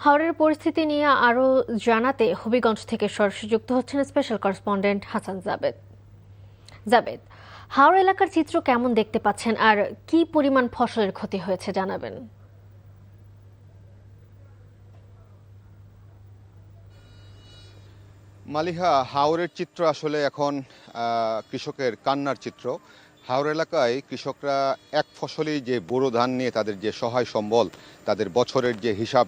হাওরের পরিস্থিতি নিয়ে আরও জানাতে হবিগঞ্জ থেকে সরাসরি যুক্ত হচ্ছেন স্পেশাল করেসপন্ডেন্ট হাসান জাবেদ। জাবেদ, হাওর এলাকার চিত্র কেমন দেখতে পাচ্ছেন আর কি পরিমাণ ফসলের ক্ষতি হয়েছে জানাবেন। মালিহা, হাওরের চিত্র আসলে এখন কৃষকের কান্নার চিত্র। হাওর এলাকায় কৃষকরা এক ফসলেই যে বোরো ধান নিয়ে তাদের যে সহায় সম্বল, তাদের বছরের যে হিসাব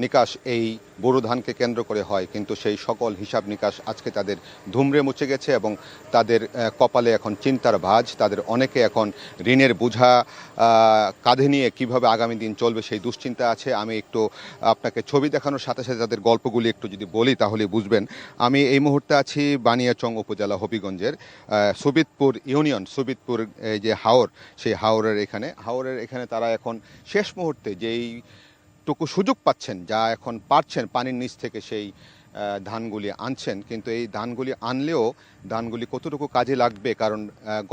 নিকাশ এই বোরো ধানকে কেন্দ্র করে হয়, কিন্তু সেই সকল হিসাব নিকাশ আজকে তাদের ধুমড়ে মুছে গেছে এবং তাদের কপালে এখন চিন্তার ভাঁজ। তাদের অনেকে এখন ঋণের বোঝা কাঁধে নিয়ে কিভাবে আগামী দিন চলবে সেই দুশ্চিন্তা আছে। আমি একটু আপনাকে ছবি দেখানোর সাথে সাথে তাদের গল্পগুলি একটু যদি বলি তাহলে বুঝবেন। আমি এই মুহূর্তে আছি বানিয়াচং উপজেলা হবিগঞ্জের সুবিদপুর ইউনিয়ন, সুবিদপুর এই যে হাওর, সেই হাওরের এখানে তারা এখন শেষ মুহূর্তে যেইটুকু সুযোগ পাচ্ছেন, যা এখন পারছেন পানির নিচ থেকে সেই ধানগুলি আনছেন। কিন্তু এই ধানগুলি আনলেও ধানগুলি কতটুকু কাজে লাগবে, কারণ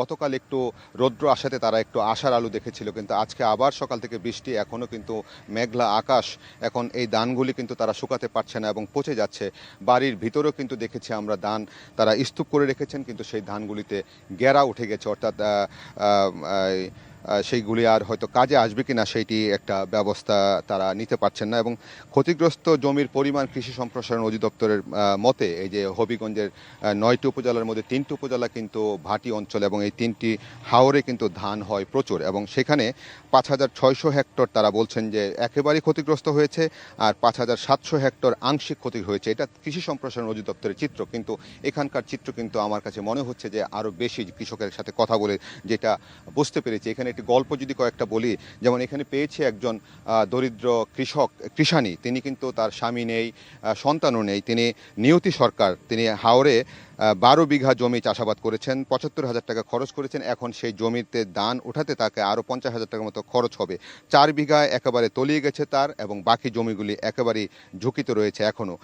গতকাল একটু রৌদ্র আসাতে তারা একটু আশার আলো দেখেছিল, কিন্তু আজকে আবার সকাল থেকে বৃষ্টি, এখনও কিন্তু মেঘলা আকাশ। এখন এই ধানগুলি কিন্তু তারা শুকাতে পারছে না এবং পচে যাচ্ছে। বাড়ির ভিতরেও কিন্তু দেখেছি আমরা ধান তারা স্তূপ করে রেখেছেন, কিন্তু সেই ধানগুলিতে গেরা উঠে গেছে, অর্থাৎ সেইগুলি আর হয়তো কাজে আসবে কিনা সেইটি একটা ব্যবস্থা তারা নিতে পারছেন না। এবং ক্ষতিগ্রস্ত জমির পরিমাণ কৃষি সম্প্রসারণ অধিদপ্তরের মতে এই যে হবিগঞ্জের 9টি উপজেলার মধ্যে 3টি উপজেলা কিন্তু ভাটি অঞ্চল এবং এই 3টি হাওরে কিন্তু ধান হয় প্রচুর, এবং সেখানে 5,600 হেক্টর তারা বলছেন যে একেবারেই ক্ষতিগ্রস্ত হয়েছে, আর 5,700 হেক্টর আংশিক ক্ষতি হয়েছে। এটা কৃষি সম্প্রসারণ অধিদপ্তরের চিত্র, কিন্তু এখানকার চিত্র কিন্তু আমার কাছে মনে হচ্ছে যে আরও বেশি। কৃষকের সাথে কথা বলে যেটা বুঝতে পেরেছি, এখানে একটি গল্প যদি কয়েকটা বলি, যেমন এখানে পেয়েছে একজন দরিদ্র কৃষাণী, তিনি কিন্তু তার স্বামী নেই, সন্তানও নেই, তিনি নিয়তি সরকার, তিনি হাওরে 12 বিঘা জমি চাষাবাদ করেছেন, 75,000 টাকা খরচ করেছেন। এখন সেই জমিতে ধান উঠাতে তাকে আরও 50,000 টাকার মতো খরচ হবে। 4 বিঘায় একেবারে তলিয়ে গেছে তার, এবং বাকি জমিগুলি একেবারেই ঝুঁকিতে রয়েছে এখনও।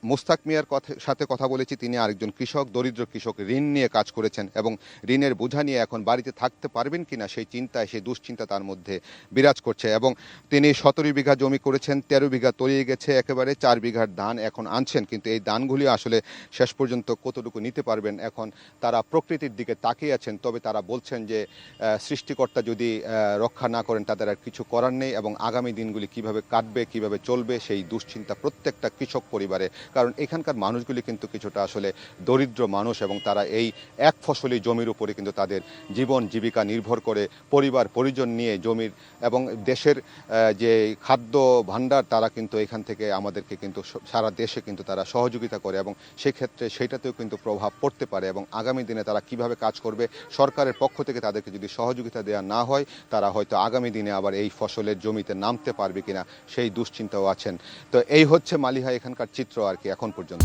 মোস্তাক মিয়ার সাথে কথা বলেছি, তিনি আরেকজন কৃষক, দরিদ্র কৃষক, ঋণ নিয়ে কাজ করেছেন এবং ঋণের বোঝা নিয়ে এখন বাড়িতে থাকতে পারবেন কিনা সেই চিন্তায়, সেই দুশ্চিন্তা তার মধ্যে বিরাজ করছে। এবং তিনি 17 বিঘা জমি করেছেন, 13 বিঘা তলিয়ে গেছে একেবারে, 4 বিঘার ধান এখন আনছেন, কিন্তু এই ধানগুলি আসলে শেষ পর্যন্ত কতটুকু নিতে পারবেন, এখন তারা প্রকৃতির দিকে তাকিয়ে আছেন। তবে তারা বলছেন যে সৃষ্টিকর্তা যদি রক্ষা না করেন তাদের আর কিছু করার নেই, এবং আগামী দিনগুলি কিভাবে কাটবে, কিভাবে চলবে সেই দুশ্চিন্তা প্রত্যেকটা কৃষক পরিবারে। কারণ এখানকার মানুষগুলি কিন্তু কিছুটা আসলে দরিদ্র মানুষ, এবং তারা এই এক ফসলি জমির উপরে কিন্তু তাদের জীবন জীবিকা নির্ভর করে, পরিবার পরিজন নিয়ে জমির এবং দেশের যে খাদ্য ভাণ্ডার, তারা কিন্তু এখান থেকে আমাদেরকে কিন্তু সারা দেশে কিন্তু তারা সহযোগিতা করে, এবং সেক্ষেত্রে সেইটাতেও কিন্তু প্রভাব পড়তে পারে। এবং আগামী দিনে তারা কিভাবে কাজ করবে, সরকারের পক্ষ থেকে তাদেরকে যদি সহযোগিতা দেওয়া না হয়, তারা হয়তো আগামী দিনে আবার এই ফসলের জমিতে নামতে পারবে কিনা সেই দুশ্চিন্তাও আছেন। তো এই হচ্ছে মালিহা এখানকার চিত্র আর কি এখন পর্যন্ত।